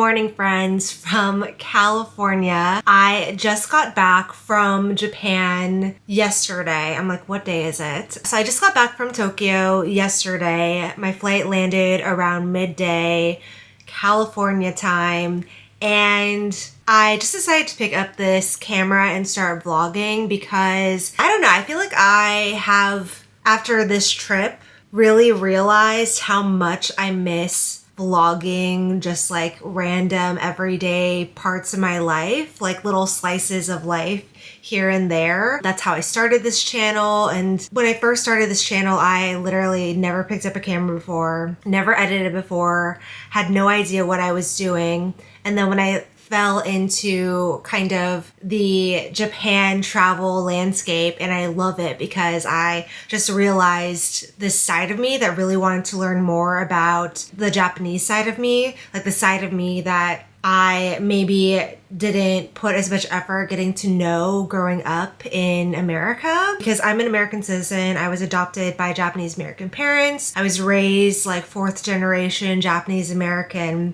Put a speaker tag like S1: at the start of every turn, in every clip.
S1: morning, friends from California. I just got back from Japan yesterday. I'm like, what day is it? So I just got back from Tokyo yesterday. My flight landed around midday California time, and I just decided to pick up this camera and start vlogging because, I don't know, I feel like I have, after this trip, really realized how much I miss vlogging just like random everyday parts of my life, like little slices of life here and there. That's how I started this channel. And when I first started this channel, I literally never picked up a camera before, never edited before, had no idea what I was doing. And then when I fell into kind of the Japan travel landscape, and I love it because I just realized this side of me that really wanted to learn more about the Japanese side of me, like the side of me that I maybe didn't put as much effort getting to know growing up in America, because I'm an American citizen. I was adopted by Japanese American parents. I was raised like fourth generation Japanese American.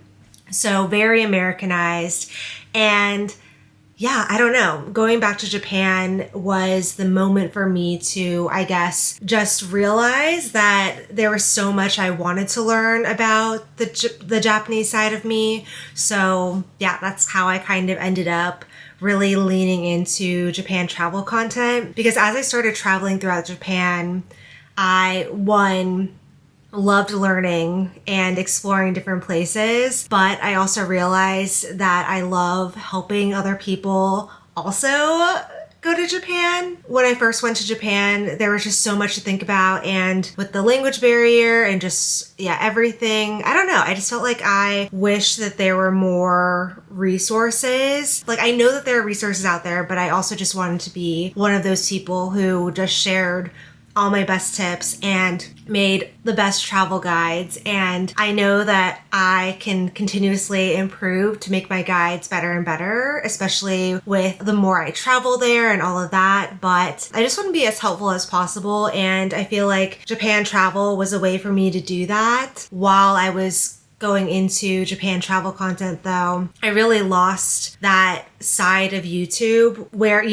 S1: So very Americanized. And yeah, I don't know. Going back to Japan was the moment for me to, I guess, just realize that there was so much I wanted to learn about the Japanese side of me. So yeah, that's how I kind of ended up really leaning into Japan travel content. Because as I started traveling throughout Japan, I, loved learning and exploring different places, but I also realized that I love helping other people also go to Japan. When I first went to Japan, there was just so much to think about, and with the language barrier and just, yeah, everything, I don't know, I just felt like I wish that there were more resources. Like, I know that there are resources out there, but I also just wanted to be one of those people who just shared all my best tips and made the best travel guides. And I know that I can continuously improve to make my guides better and better, especially with the more I travel there and all of that. But I just want to be as helpful as possible. And I feel like Japan travel was a way for me to do that. While I was going into Japan travel content though, I really lost that side of YouTube where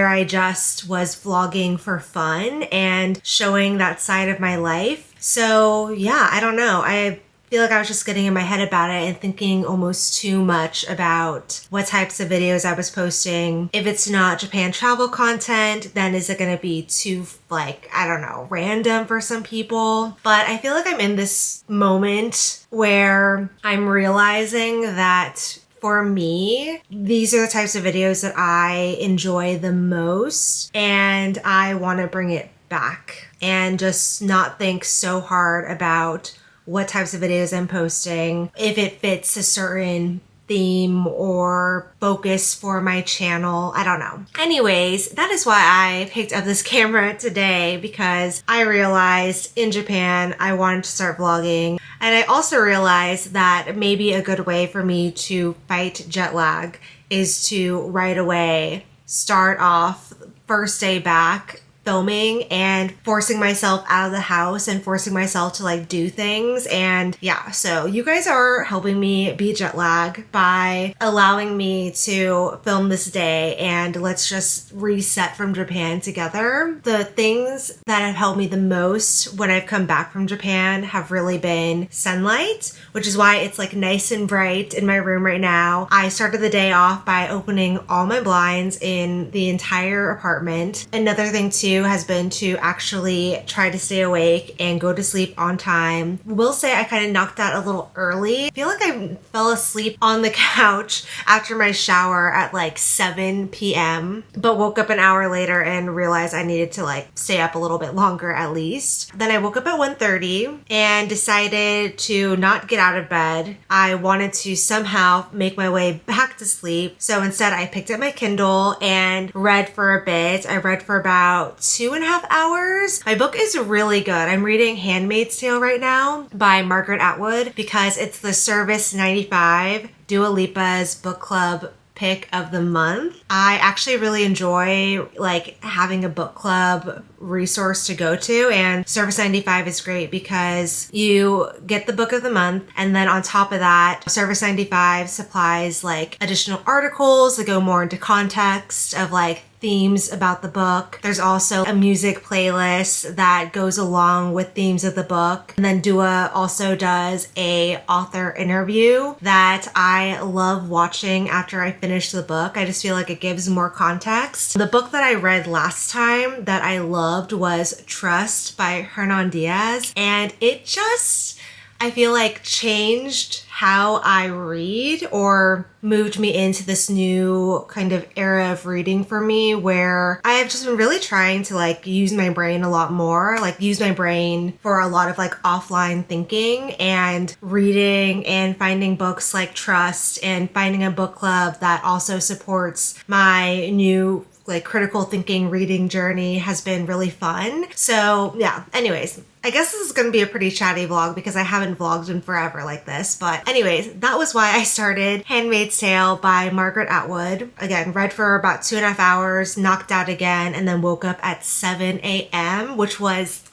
S1: I just was vlogging for fun and showing that side of my life. So yeah, I don't know. I feel like I was just getting in my head about it and thinking almost too much about what types of videos I was posting. If it's not Japan travel content, then is it going to be too, like, I don't know, random for some people? But I feel like I'm in this moment where I'm realizing that for me, these are the types of videos that I enjoy the most, and I want to bring it back and just not think so hard about what types of videos I'm posting, if it fits a certain theme or focus for my channel. I don't know. Anyways, that is why I picked up this camera today, because I realized in Japan I wanted to start vlogging. And I also realized that maybe a good way for me to fight jet lag is to right away start off first day back filming and forcing myself out of the house and forcing myself to like do things. And yeah, so you guys are helping me beat jet lag by allowing me to film this day, and let's just reset from Japan together. The things that have helped me the most when I've come back from Japan have really been sunlight, which is why it's like nice and bright in my room right now. I started the day off by opening all my blinds in the entire apartment. Another thing too has been to actually try to stay awake and go to sleep on time. Will say I kind of knocked out a little early. I feel like I fell asleep on the couch after my shower at like 7 p.m. but woke up an hour later and realized I needed to like stay up a little bit longer at least. Then I woke up at 1:30 and decided to not get out of bed. I wanted to somehow make my way back to sleep. So instead I picked up my Kindle and read for a bit. I read for about 2.5 hours. My book is really good. I'm reading Handmaid's Tale right now by Margaret Atwood because it's the Service 95, Dua Lipa's book club pick of the month. I actually really enjoy like having a book club resource to go to, and Service 95 is great because you get the book of the month, and then on top of that, Service 95 supplies like additional articles that go more into context of like themes about the book. There's also a music playlist that goes along with themes of the book. And then Dua also does a author interview that I love watching after I finish the book. I just feel like it gives more context. The book that I read last time that I loved was Trust by Hernan Diaz, and it just, I feel like, changed how I read or moved me into this new kind of era of reading for me, where I have just been really trying to like use my brain a lot more, like use my brain for a lot of like offline thinking, and reading and finding books like Trust and finding a book club that also supports my new like critical thinking reading journey has been really fun. So yeah, anyways, I guess this is going to be a pretty chatty vlog because I haven't vlogged in forever like this. But anyways, that was why I started Handmaid's Tale by Margaret Atwood. Again, read for about 2.5 hours, knocked out again, and then woke up at 7 a.m., which was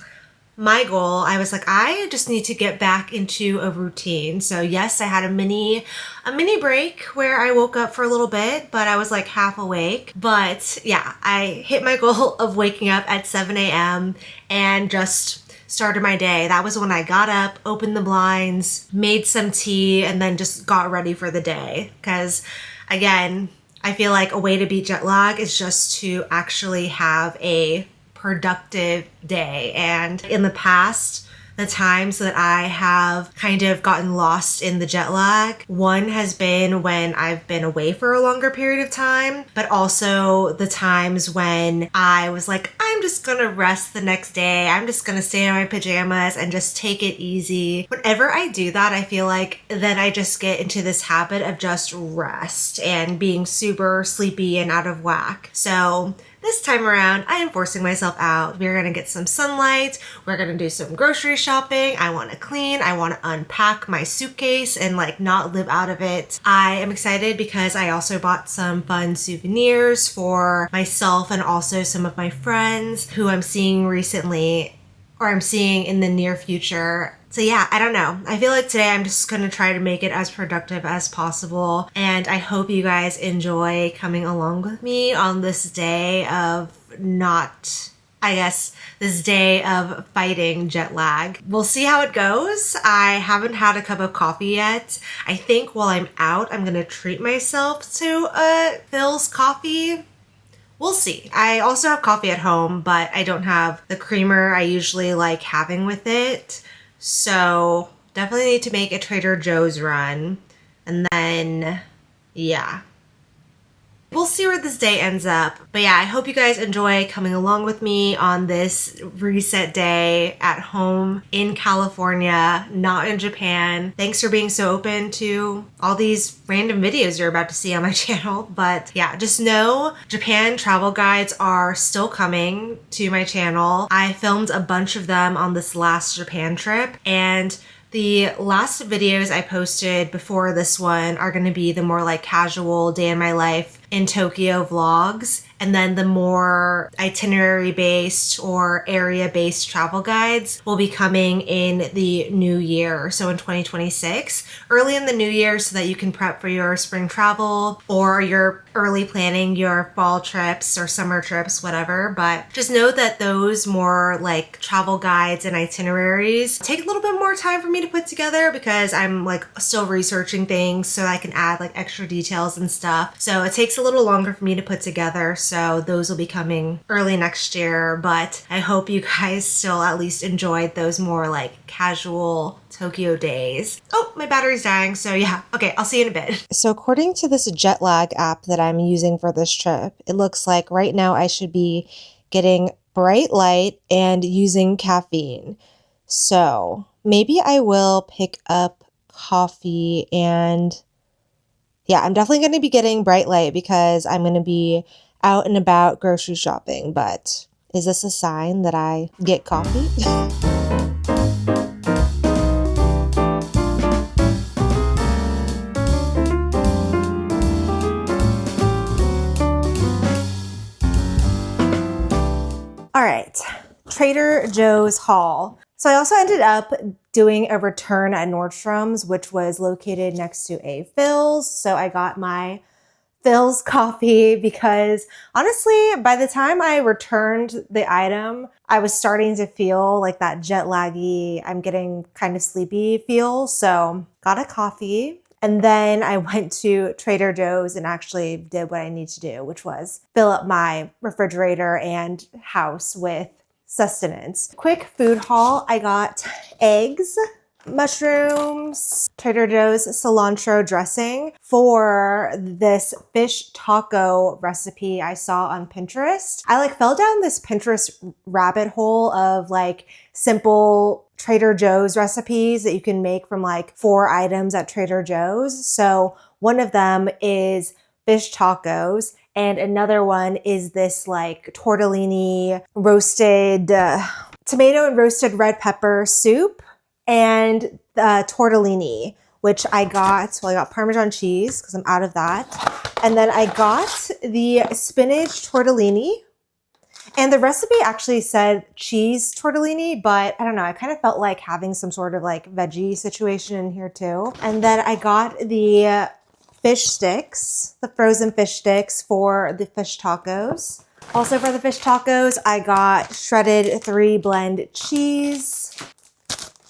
S1: my goal. I was like, I just need to get back into a routine. So yes, I had a mini break where I woke up for a little bit, but I was like half awake. But yeah, I hit my goal of waking up at 7 a.m. and just started my day. That was when I got up, opened the blinds, made some tea, and then just got ready for the day. Because again, I feel like a way to beat jet lag is just to actually have a productive day. And in the past, the times that I have kind of gotten lost in the jet lag, one has been when I've been away for a longer period of time, but also the times when I was like, I'm just gonna rest the next day. I'm just gonna stay in my pajamas and just take it easy. Whenever I do that, I feel like then I just get into this habit of just rest and being super sleepy and out of whack. So this time around, I am forcing myself out. We're gonna get some sunlight. We're gonna do some grocery shopping. I wanna clean. I wanna unpack my suitcase and like not live out of it. I am excited because I also bought some fun souvenirs for myself and also some of my friends who I'm seeing recently, or I'm seeing in the near future. So yeah, I don't know. I feel like today I'm just going to try to make it as productive as possible. And I hope you guys enjoy coming along with me on this day of this day of fighting jet lag. We'll see how it goes. I haven't had a cup of coffee yet. I think while I'm out, I'm going to treat myself to Phil's coffee. We'll see. I also have coffee at home, but I don't have the creamer I usually like having with it. So definitely need to make a Trader Joe's run. And then, yeah. We'll see where this day ends up. But yeah, I hope you guys enjoy coming along with me on this reset day at home in California, not in Japan. Thanks for being so open to all these random videos you're about to see on my channel. But yeah, just know Japan travel guides are still coming to my channel. I filmed a bunch of them on this last Japan trip, and the last videos I posted before this one are going to be the more like casual day in my life in Tokyo vlogs, and then the more itinerary based or area based travel guides will be coming in the new year. So in 2026, early in the new year, so that you can prep for your spring travel or you're early planning your fall trips or summer trips, whatever. But just know that those more like travel guides and itineraries take a little bit more time for me to put together because I'm like still researching things so I can add like extra details and stuff. So it takes a little longer for me to put together. So those will be coming early next year, but I hope you guys still at least enjoyed those more like casual Tokyo days. Oh, my battery's dying. So yeah, okay, I'll see you in a bit. So according to this jet lag app that I'm using for this trip, it looks like right now I should be getting bright light and using caffeine. So maybe I will pick up coffee and yeah, I'm definitely going to be getting bright light because I'm going to be out and about grocery shopping. But is this a sign that I get coffee? Trader Joe's haul. So I also ended up doing a return at Nordstrom's, which was located next to a Phil's. So I got my Phil's coffee because honestly, by the time I returned the item, I was starting to feel like that jet laggy, I'm getting kind of sleepy feel. So got a coffee. And then I went to Trader Joe's and actually did what I need to do, which was fill up my refrigerator and house with sustenance. Quick food haul. I got eggs, mushrooms, Trader Joe's cilantro dressing for this fish taco recipe I saw on Pinterest. I fell down this Pinterest rabbit hole of simple Trader Joe's recipes that you can make from 4 items at Trader Joe's. So one of them is fish tacos, and another one is this tortellini roasted tomato and roasted red pepper soup, and tortellini, which I got. Well, I got Parmesan cheese because I'm out of that. And then I got the spinach tortellini. And the recipe actually said cheese tortellini, but I don't know. I kind of felt like having some sort of veggie situation in here too. And then I got the fish sticks, the frozen fish sticks for the fish tacos. Also for the fish tacos, I got shredded 3 blend cheese,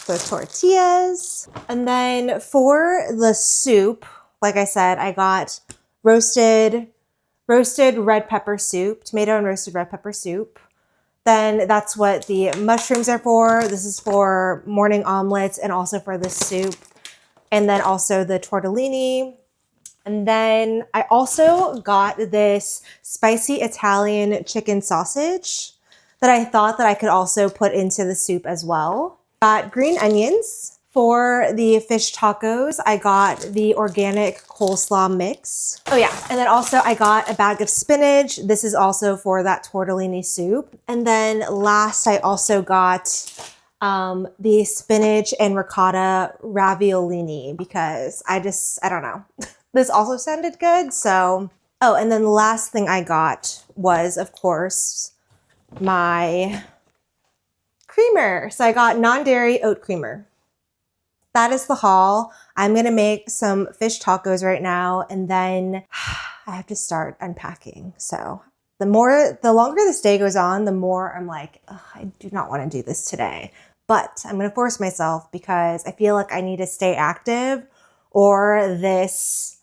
S1: the tortillas. And then for the soup, like I said, I got roasted red pepper soup, tomato and roasted red pepper soup. Then that's what the mushrooms are for. This is for morning omelets and also for the soup. And then also the tortellini. And then I also got this spicy Italian chicken sausage that I thought that I could also put into the soup as well. Got green onions. For the fish tacos, I got the organic coleslaw mix. Oh yeah, and then also I got a bag of spinach. This is also for that tortellini soup. And then last, I also got the spinach and ricotta raviolini because I don't know. This also sounded good, so. Oh, and then the last thing I got was, of course, my creamer. So I got non-dairy oat creamer. That is the haul. I'm gonna make some fish tacos right now, and then I have to start unpacking. So the longer this day goes on, the more I'm like, I do not want to do this today. But I'm gonna force myself because I feel like I need to stay active or this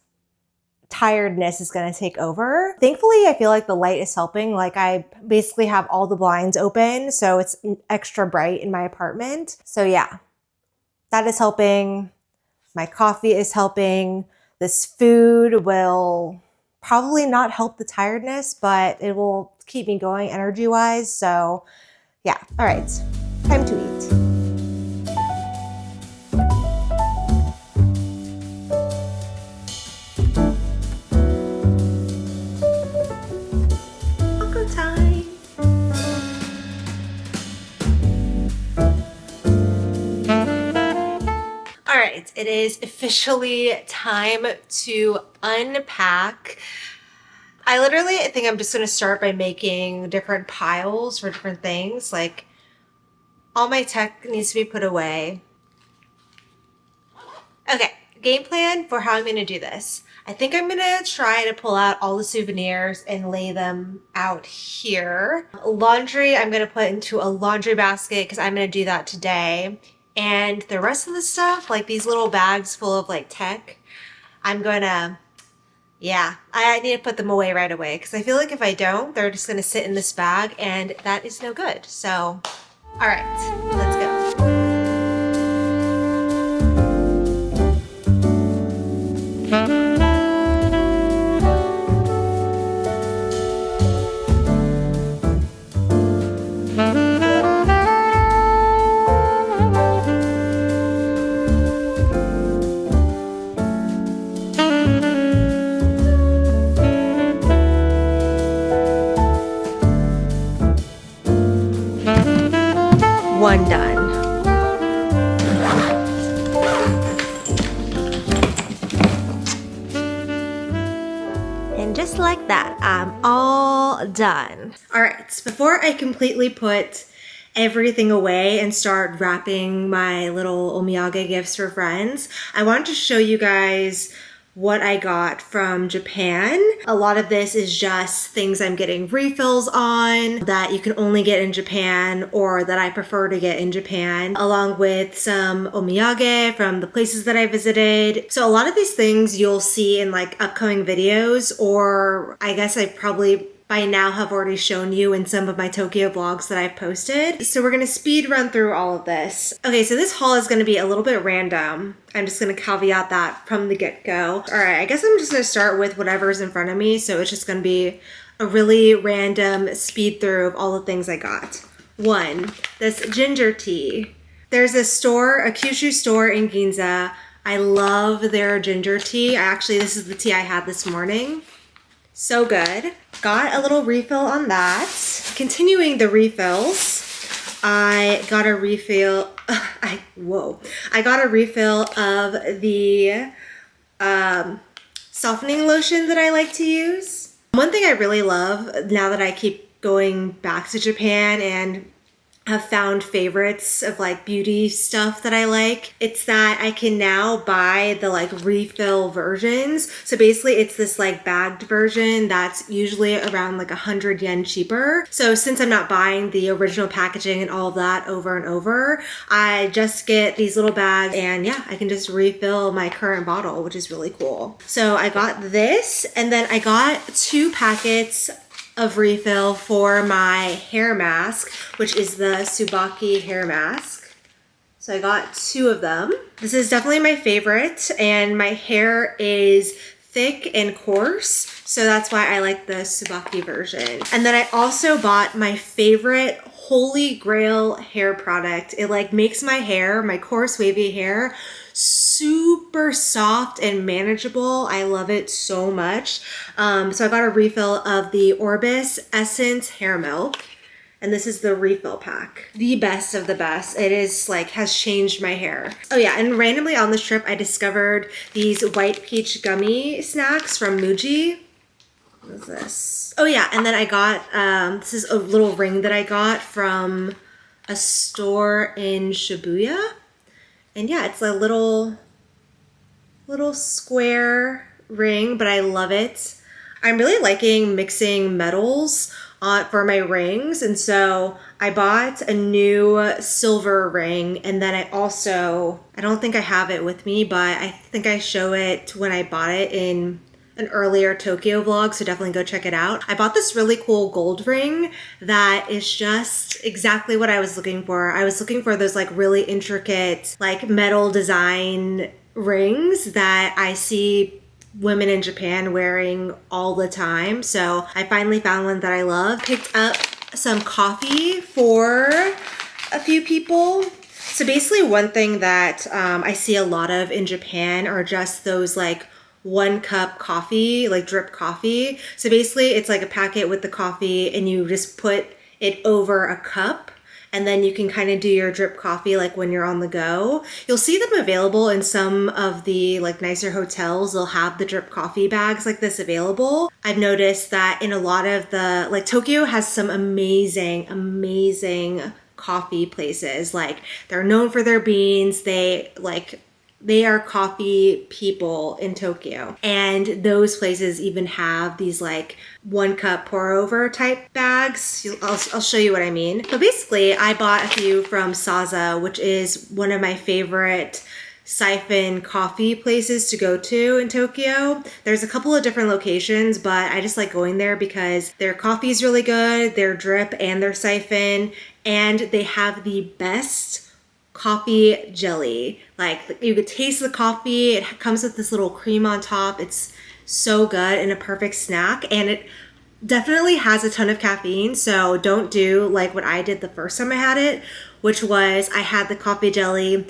S1: tiredness is gonna take over. Thankfully, I feel like the light is helping. I basically have all the blinds open, so it's extra bright in my apartment. So yeah. That is helping. My coffee is helping. This food will probably not help the tiredness, but it will keep me going energy-wise. So yeah, all right, time to eat. Taco time. All right, it is officially time to unpack. I literally think I'm just gonna start by making different piles for different things. All my tech needs to be put away. Okay, game plan for how I'm gonna do this. I think I'm gonna try to pull out all the souvenirs and lay them out here. Laundry, I'm gonna put into a laundry basket because I'm gonna do that today. And the rest of the stuff, these little bags full of tech, I'm gonna, I need to put them away right away because I feel like if I don't, they're just gonna sit in this bag and that is no good. So, all right, let's go. One done. And just like that, I'm all done. All right, before I completely put everything away and start wrapping my little omiyage gifts for friends, I wanted to show you guys what I got from Japan. A lot of this is just things I'm getting refills on that you can only get in Japan or that I prefer to get in Japan, along with some omiyage from the places that I visited. So a lot of these things you'll see in like upcoming videos, or I guess I probably by now have already shown you in some of my Tokyo vlogs that I've posted. So we're gonna speed run through all of this. Okay, so this haul is gonna be a little bit random. I'm just gonna caveat that from the get-go. All right, I guess I'm just gonna start with whatever's in front of me. So it's just gonna be a really random speed through of all the things I got. One, this ginger tea. There's a store, a Kyushu store in Ginza. I love their ginger tea. This is the tea I had this morning. So good. Got a little refill on that. Continuing the refills, I got a refill. I got a refill of the softening lotion that I like to use. One thing I really love now that I keep going back to Japan and have found favorites of like beauty stuff that I like, it's that I can now buy the like refill versions. So basically it's this like bagged version that's usually around like 100 yen cheaper. So since I'm not buying the original packaging and all of that over and over, I just get these little bags and yeah, I can just refill my current bottle, which is really cool. So I got this, and then I got 2 packets of refill for my hair mask, which is the Tsubaki hair mask. So I got 2 of them. This is definitely my favorite, and my hair is thick and coarse, so that's why I like the Tsubaki version. And then I also bought my favorite holy grail hair product. It like makes my hair, my coarse wavy hair, super soft and manageable. I love it so much. So I got a refill of the Orbis Essence Hair Milk, and this is the refill pack. The best of the best. It is like, has changed my hair. Oh yeah, and randomly on this trip, I discovered these white peach gummy snacks from Muji. What is this? Oh yeah, and then I got, this is a little ring that I got from a store in Shibuya. And yeah, it's a little square ring, but I love it. I'm really liking mixing metals for my rings, and so I bought a new silver ring, and then I don't think I have it with me, but I think I show it when I bought it in an earlier Tokyo vlog, so definitely go check it out. I bought this really cool gold ring that is just exactly what I was looking for. I was looking for those like really intricate like metal design rings that I see women in Japan wearing all the time. So I finally found one that I love. Picked up some coffee for a few people. So basically one thing that I see a lot of in Japan are just those like 1 cup coffee, like drip coffee. So basically it's like a packet with the coffee and you just put it over a cup, and then you can kind of do your drip coffee like when you're on the go. You'll see them available in some of the like nicer hotels. They'll have the drip coffee bags like this available. I've noticed that in a lot of the, like Tokyo has some amazing coffee places. Like they're known for their beans. They are coffee people in Tokyo. And those places even have these like 1 cup pour over type bags. I'll show you what I mean. But basically I bought a few from Saza, which is one of my favorite siphon coffee places to go to in Tokyo. There's a couple of different locations, but I just like going there because their coffee is really good, their drip and their siphon, and they have the best coffee jelly. Like you could taste the coffee. It comes with this little cream on top. It's so good and a perfect snack. And it definitely has a ton of caffeine. So don't do like what I did the first time I had it, which was I had the coffee jelly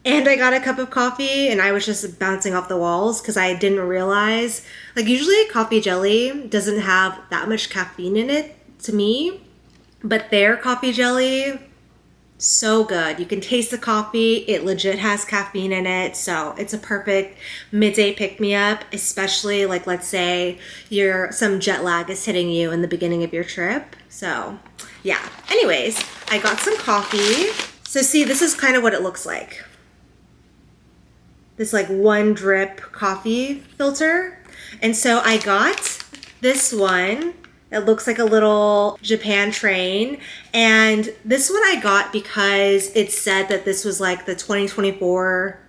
S1: and I got a cup of coffee and I was just bouncing off the walls because I didn't realize, like usually coffee jelly doesn't have that much caffeine in it to me, but their coffee jelly, so good. You can taste the coffee. It legit has caffeine in it. So it's a perfect midday pick-me-up, especially let's say some jet lag is hitting you in the beginning of your trip. So yeah. Anyways, I got some coffee. So see, this is kind of what it looks like. This like one drip coffee filter. And so I got this one. It looks like a little Japan train. And this one I got because it said that this was like the 2024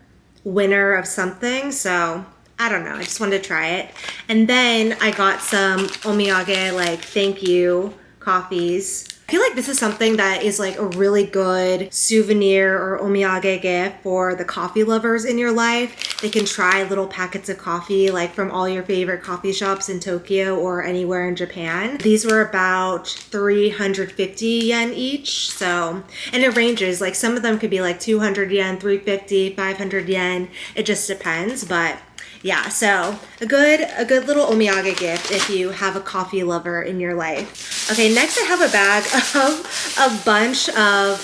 S1: winner of something. So I don't know, I just wanted to try it. And then I got some omiyage, like thank you coffees. I feel like this is something that is like a really good souvenir or omiyage gift for the coffee lovers in your life. They can try little packets of coffee like from all your favorite coffee shops in Tokyo or anywhere in Japan. These were about 350 yen each. So, and it ranges, like some of them could be like 200 yen, 350, 500 yen. It just depends, but yeah, so a good little omiyage gift if you have a coffee lover in your life. Okay, next I have a bag of a bunch of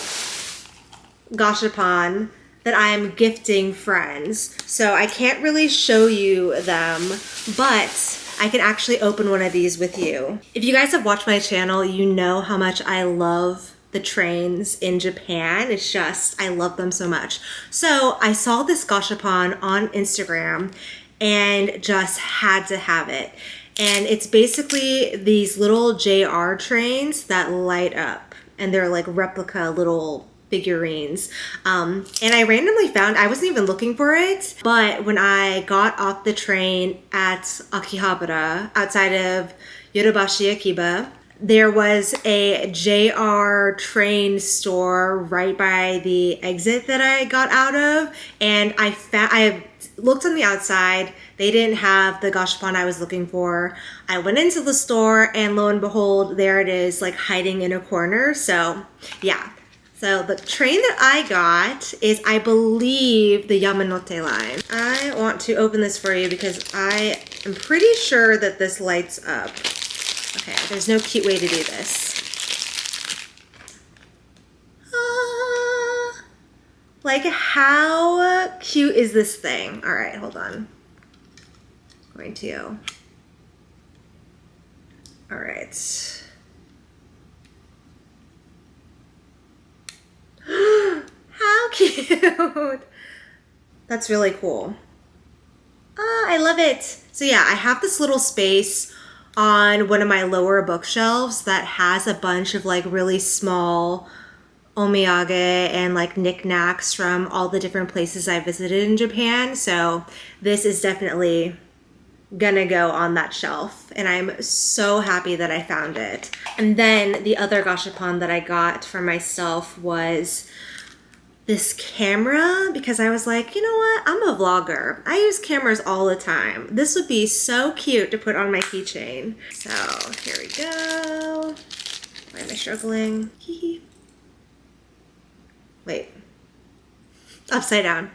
S1: gashapon that I'm gifting friends. So I can't really show you them, but I can actually open one of these with you. If you guys have watched my channel, you know how much I love the trains in Japan. It's just, I love them so much. So I saw this gashapon on Instagram and just had to have it. And it's basically these little JR trains that light up, and they're like replica little figurines. And I randomly found, I wasn't even looking for it, but when I got off the train at Akihabara, outside of Yodobashi Akiba, there was a JR train store right by the exit that I got out of, and I looked on the outside. They didn't have the gashapon I was looking for. I went into the store and lo and behold, there it is, like hiding in a corner. So yeah. So the train that I got is, I believe, the Yamanote line. I want to open this for you because I am pretty sure that this lights up. Okay, there's no cute way to do this. Like, how cute is this thing? All right, hold on. Going to. All right. How cute. That's really cool. I love it. So yeah, I have this little space on one of my lower bookshelves that has a bunch of like really small omiyage and like knickknacks from all the different places I visited in Japan. So this is definitely gonna go on that shelf, and I'm so happy that I found it. And then the other gashapon that I got for myself was this camera, because I was like, you know what, I'm a vlogger. I use cameras all the time. This would be so cute to put on my keychain. So here we go. Why am I struggling? Wait, upside down.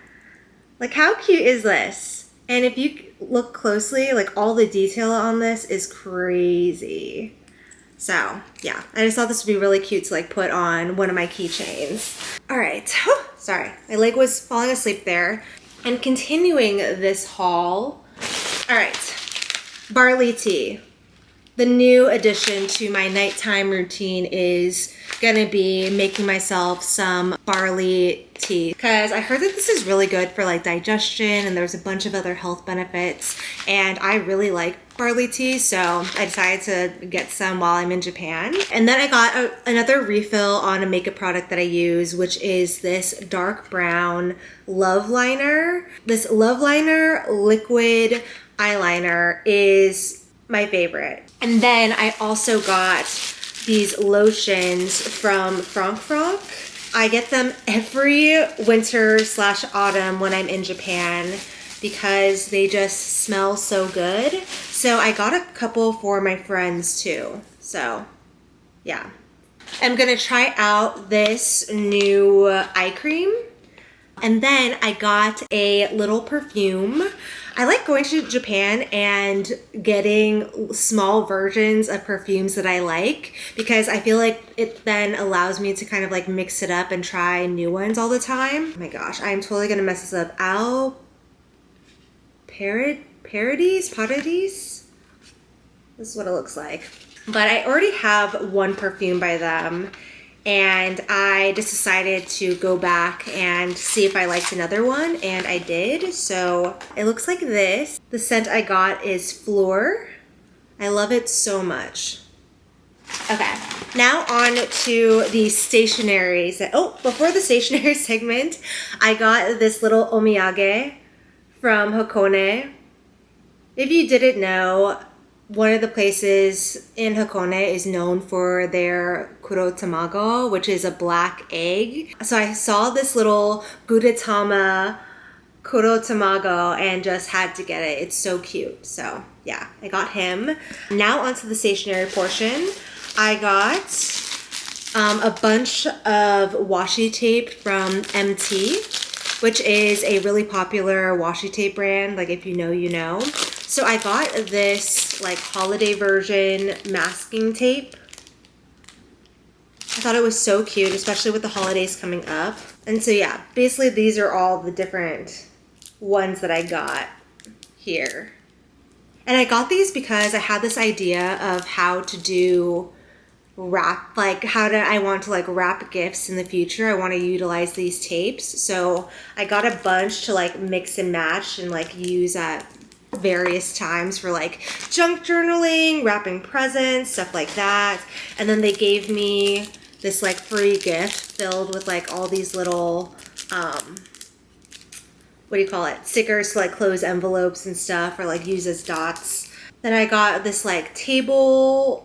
S1: Like, how cute is this? And if you look closely, like all the detail on this is crazy. So yeah, I just thought this would be really cute to like put on one of my keychains. All right, sorry, my leg was falling asleep there. And continuing this haul, all right, barley tea. The new addition to my nighttime routine is gonna be making myself some barley tea, because I heard that this is really good for like digestion, and there's a bunch of other health benefits, and I really like barley tea, so I decided to get some while I'm in Japan. And then I got another refill on a makeup product that I use, which is this dark brown Love Liner. This Love Liner liquid eyeliner is my favorite. And then I also got these lotions from Frank. I get them every winter/autumn when I'm in Japan because they just smell so good. So I got a couple for my friends too. So yeah. I'm gonna try out this new eye cream. And then I got a little perfume. I like going to Japan and getting small versions of perfumes that I like, because I feel like it then allows me to kind of like mix it up and try new ones all the time. Oh my gosh, I'm totally gonna mess this up. Paradis? This is what it looks like. but I already have one perfume by them, and I just decided to go back and see if I liked another one, and I did. So it looks like this. The scent I got is Fleur. I love it so much. Okay, now on to the stationery. Oh, before the stationery segment, I got this little omiyage from Hakone. If you didn't know, one of the places in Hakone is known for their kuro tamago, which is a black egg. So I saw this little Gudetama kuro tamago and just had to get it. It's so cute. So yeah, I got him. Now onto the stationery portion. I got a bunch of washi tape from MT, which is a really popular washi tape brand. Like if you know, you know. So I got this like holiday version masking tape. I thought it was so cute, especially with the holidays coming up. And so yeah, basically these are all the different ones that I got here. And I got these because I had this idea of how to do wrap, like I want to like wrap gifts in the future. I want to utilize these tapes. So I got a bunch to like mix and match and like use at various times for like junk journaling, wrapping presents, stuff like that. And then they gave me this like free gift filled with like all these little, what do you call it? Stickers to like close envelopes and stuff, or like use as dots. Then I got this like cable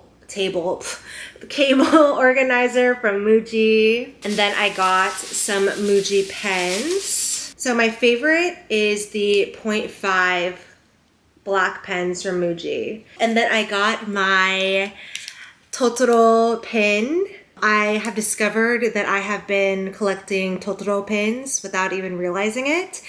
S1: organizer from Muji. And then I got some Muji pens. So my favorite is the 0.5 black pens from Muji. And then I got my Totoro pin. I have discovered that I have been collecting Totoro pins without even realizing it.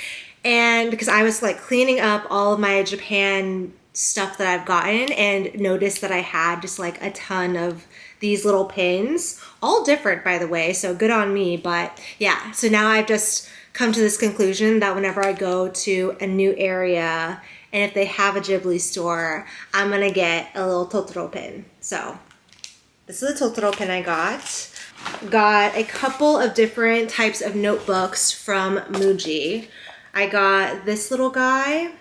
S1: And because I was like cleaning up all of my Japan stuff that I've gotten and noticed that I had just like a ton of these little pins, all different by the way, so good on me. But yeah, so now I've just come to this conclusion that whenever I go to a new area and if they have a Ghibli store, I'm gonna get a little Totoro pin. So this is the Totoro pin I got. Got a couple of different types of notebooks from Muji. I got this little guy.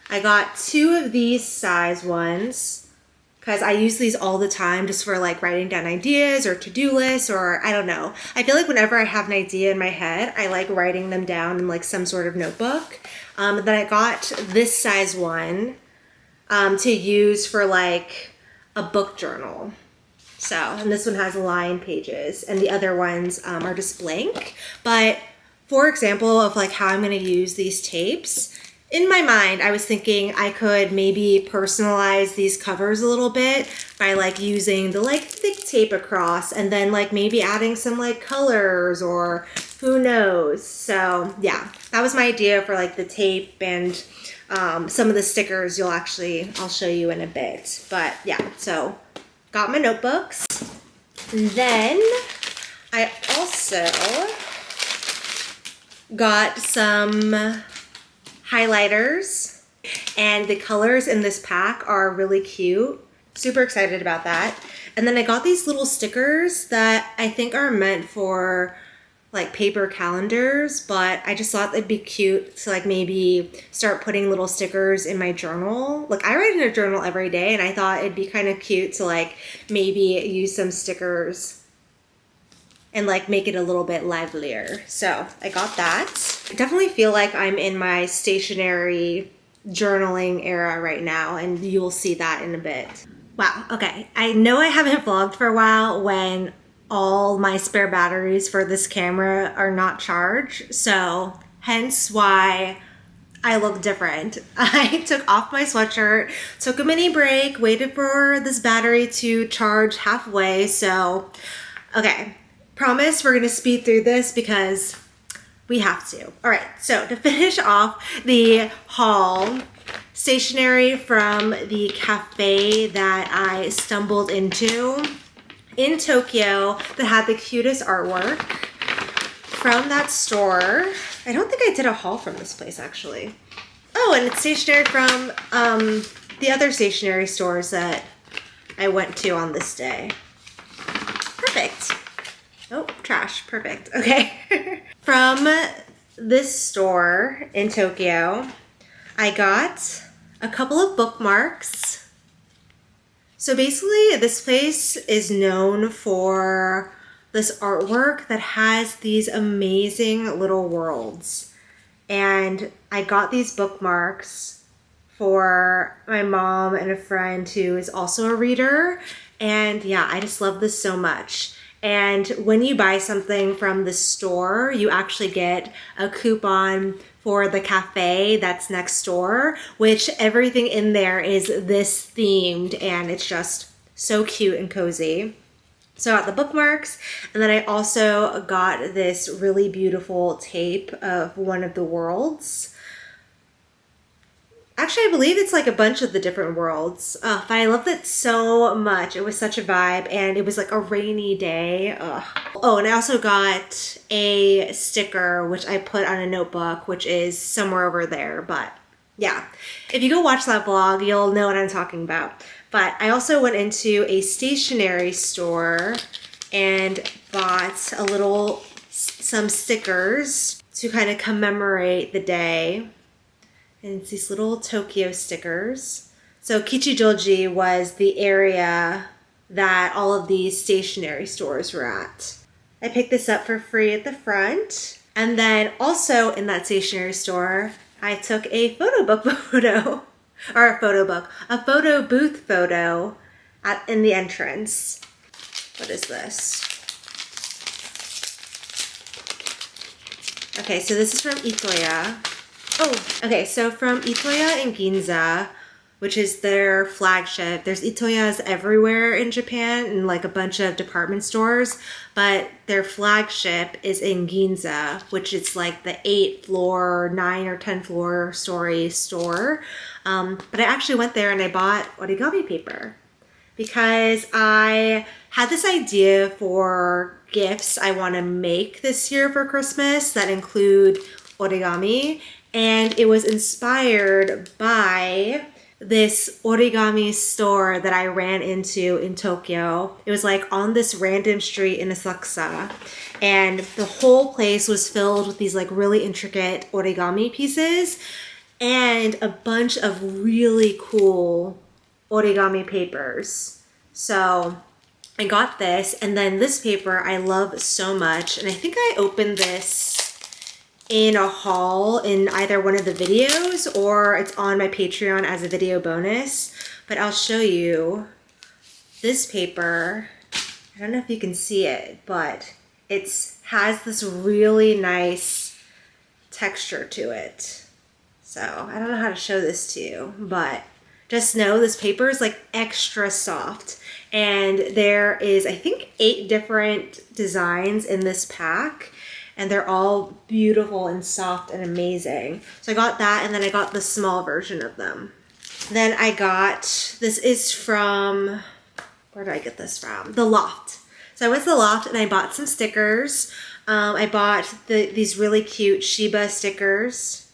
S1: I got two of these size ones because I use these all the time just for like writing down ideas or to-do lists, or I don't know. I feel like whenever I have an idea in my head, I like writing them down in like some sort of notebook. Then I got this size one to use for like a book journal. So, and this one has lined pages and the other ones are just blank. But for example of like how I'm gonna use these tapes, in my mind, I was thinking I could maybe personalize these covers a little bit by like using the like thick tape across and then like maybe adding some like colors or who knows. So yeah, that was my idea for like the tape and some of the stickers I'll show you in a bit. But yeah, so got my notebooks. And then I also got some highlighters, and the colors in this pack are really cute. Super excited about that. And then I got these little stickers that I think are meant for like paper calendars, but I just thought they'd be cute to like maybe start putting little stickers in my journal. Like I write in a journal every day, and I thought it'd be kind of cute to like maybe use some stickers and like make it a little bit livelier. So I got that. I definitely feel like I'm in my stationery journaling era right now, and you will see that in a bit. Wow, okay. I know I haven't vlogged for a while when all my spare batteries for this camera are not charged, so hence why I look different. I took off my sweatshirt, took a mini break, waited for this battery to charge halfway, so okay. Promise we're gonna speed through this because we have to. All right, so to finish off the haul, stationery from the cafe that I stumbled into in Tokyo that had the cutest artwork from that store. I don't think I did a haul from this place actually. Oh, and it's stationery from the other stationery stores that I went to on this day. Perfect. Oh, trash. Perfect. Okay. From this store in Tokyo, I got a couple of bookmarks. So basically, this place is known for this artwork that has these amazing little worlds. And I got these bookmarks for my mom and a friend who is also a reader. And yeah, I just love this so much. And when you buy something from the store, you actually get a coupon for the cafe that's next door, which everything in there is this themed, and it's just so cute and cozy. So I got the bookmarks, and then I also got this really beautiful tape of one of the worlds. Actually, I believe it's like a bunch of the different worlds, but I loved it so much. It was such a vibe, and it was like a rainy day. Oh, and I also got a sticker, which I put on a notebook, which is somewhere over there, but yeah. If you go watch that vlog, you'll know what I'm talking about. But I also went into a stationery store and bought some stickers to kind of commemorate the day. And it's these little Tokyo stickers. So Kichijoji was the area that all of these stationery stores were at. I picked this up for free at the front. And then also in that stationery store, I took a photo booth photo in the entrance. What is this? Okay, so this is from Itoya. Oh, okay, so from Itoya in Ginza, which is their flagship. There's Itoyas everywhere in Japan and like a bunch of department stores, but their flagship is in Ginza, which is like the 8 floor, 9 or 10 floor story store. But I actually went there and I bought origami paper because I had this idea for gifts I want to make this year for Christmas that include origami. And it was inspired by this origami store that I ran into in Tokyo. It was like on this random street in Asakusa. And the whole place was filled with these like really intricate origami pieces and a bunch of really cool origami papers. So I got this, and then this paper I love so much. And I think I opened this in a haul in either one of the videos or it's on my Patreon as a video bonus, but I'll show you this paper. I don't know if you can see it, but it has this really nice texture to it. So I don't know how to show this to you, but just know this paper is like extra soft, and there is, I think, 8 different designs in this pack. And they're all beautiful and soft and amazing. So I got that, and then I got the small version of them. Then I got, this is from, where did I get this from? The Loft. So I went to the Loft and I bought some stickers. I bought these really cute Shiba stickers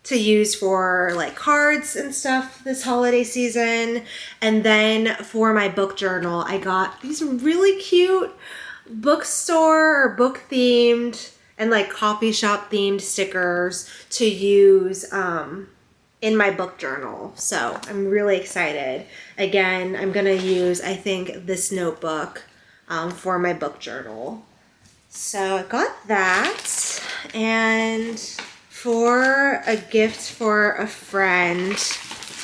S1: to use for like cards and stuff this holiday season. And then for my book journal, I got these really cute bookstore or book themed and like coffee shop themed stickers to use in my book journal. So I'm really excited. Again, I'm gonna use, I think, this notebook for my book journal. So I got that, and for a gift for a friend,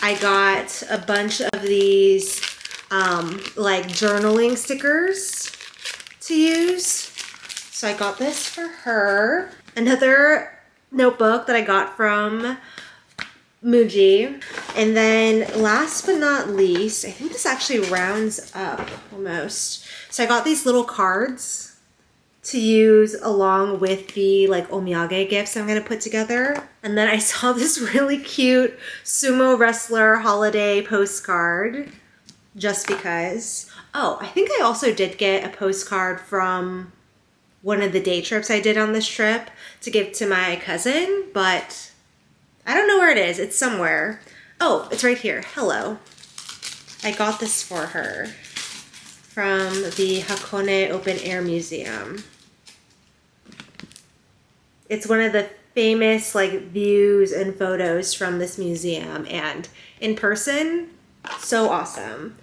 S1: I got a bunch of these like journaling stickers to use. So I got this for her. Another notebook that I got from Muji. And then last but not least, I think this actually rounds up almost. So I got these little cards to use along with the like omiyage gifts I'm gonna put together. And then I saw this really cute sumo wrestler holiday postcard just because. Oh, I think I also did get a postcard from one of the day trips I did on this trip to give to my cousin, but I don't know where it is. It's somewhere. Oh, it's right here. Hello. I got this for her from the Hakone Open Air Museum. It's one of the famous like views and photos from this museum, and in person, so awesome.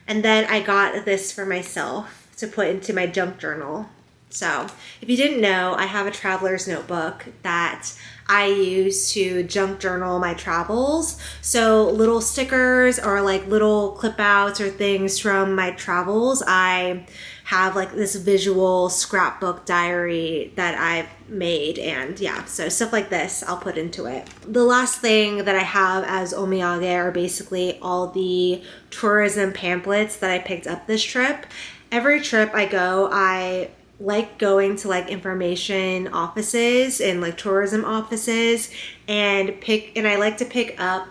S1: And then I got this for myself to put into my junk journal. So if you didn't know, I have a traveler's notebook that I use to junk journal my travels. So little stickers or like little clip outs or things from my travels, I have like this visual scrapbook diary that I've made, and yeah, so stuff like this I'll put into it. The last thing that I have as omiyage are basically all the tourism pamphlets that I picked up this trip. Every trip I go, I like going to like information offices and like tourism offices and I like to pick up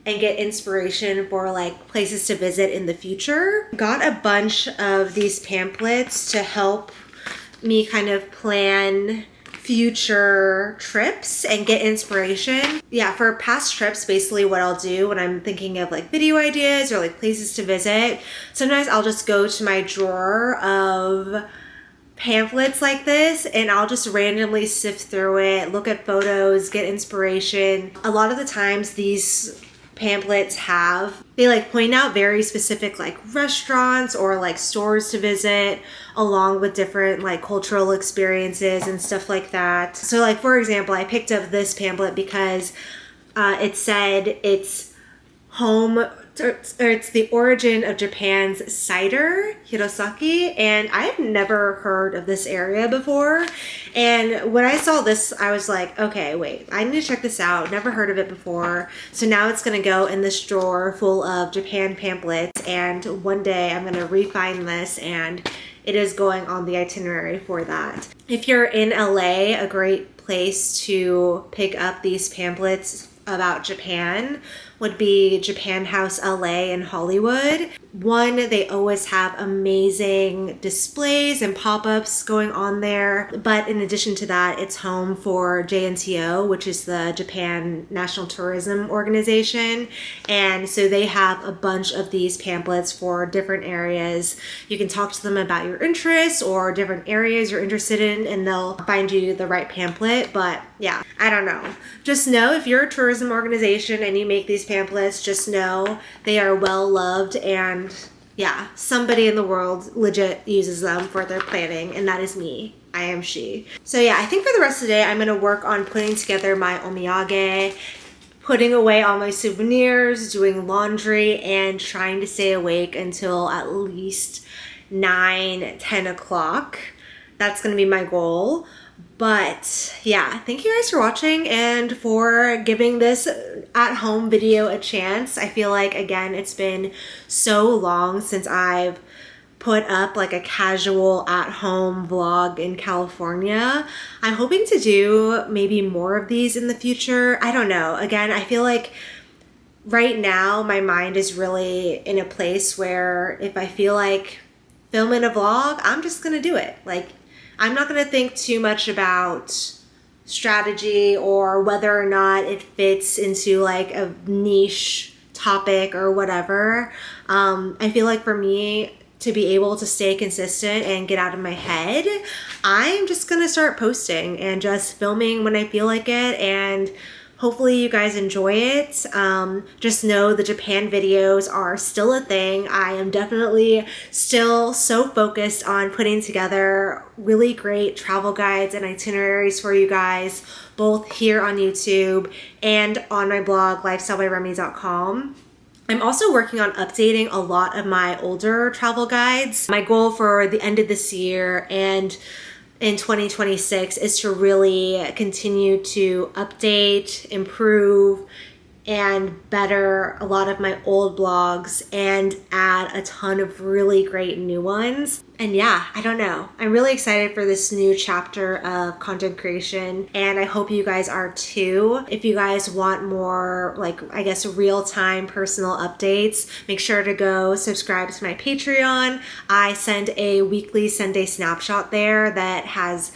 S1: and get inspiration for like places to visit in the future. Got a bunch of these pamphlets to help me kind of plan future trips and get inspiration. Yeah, for past trips, basically what I'll do when I'm thinking of like video ideas or like places to visit, sometimes I'll just go to my drawer of pamphlets like this and I'll just randomly sift through it, look at photos, get inspiration. A lot of the times these pamphlets they like point out very specific like restaurants or like stores to visit along with different like cultural experiences and stuff like that. So like for example, I picked up this pamphlet because it said it's the origin of Japan's cider, Hirosaki, and I have never heard of this area before. And when I saw this, I was like, okay, wait, I need to check this out. Never heard of it before. So now it's going to go in this drawer full of Japan pamphlets, and one day I'm going to refine this, and it is going on the itinerary for that. If you're in LA, a great place to pick up these pamphlets about Japan would be Japan House LA in Hollywood. One, they always have amazing displays and pop-ups going on there. But in addition to that, it's home for JNTO, which is the Japan National Tourism Organization. And so they have a bunch of these pamphlets for different areas. You can talk to them about your interests or different areas you're interested in, and they'll find you the right pamphlet. But yeah, I don't know. Just know if you're a tourism organization and you make these pamphlets, just know they are well loved, and yeah, somebody in the world legit uses them for their planning, and that is me. I am she. So yeah, I think for the rest of the day, I'm gonna work on putting together my omiyage, putting away all my souvenirs, doing laundry, and trying to stay awake until at least 9-10 o'clock. That's gonna be my goal. But yeah, thank you guys for watching and for giving this at-home video a chance. I feel like, again, it's been so long since I've put up like a casual at-home vlog in California. I'm hoping to do maybe more of these in the future. I don't know. Again, I feel like right now my mind is really in a place where if I feel like filming a vlog, I'm just gonna do it. Like, I'm not going to think too much about strategy or whether or not it fits into like a niche topic or whatever. I feel like for me to be able to stay consistent and get out of my head, I'm just going to start posting and just filming when I feel like it, and hopefully you guys enjoy it. Just know the Japan videos are still a thing. I am definitely still so focused on putting together really great travel guides and itineraries for you guys, both here on YouTube and on my blog, lifestylebyremi.com. I'm also working on updating a lot of my older travel guides. My goal for the end of this year and in 2026 is to really continue to update, improve, and better a lot of my old blogs and add a ton of really great new ones. And yeah, I don't know. I'm really excited for this new chapter of content creation, and I hope you guys are too. If you guys want more, like, I guess, real-time personal updates, make sure to go subscribe to my Patreon. I send a weekly Sunday snapshot there that has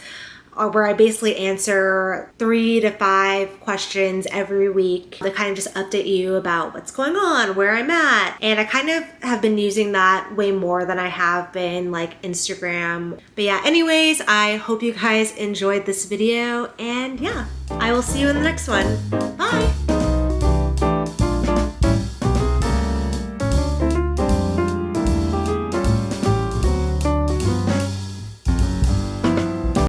S1: where I basically answer 3 to 5 questions every week to kind of just update you about what's going on, where I'm at. And I kind of have been using that way more than I have been like Instagram. But yeah, anyways, I hope you guys enjoyed this video, and yeah, I will see you in the next one. Bye!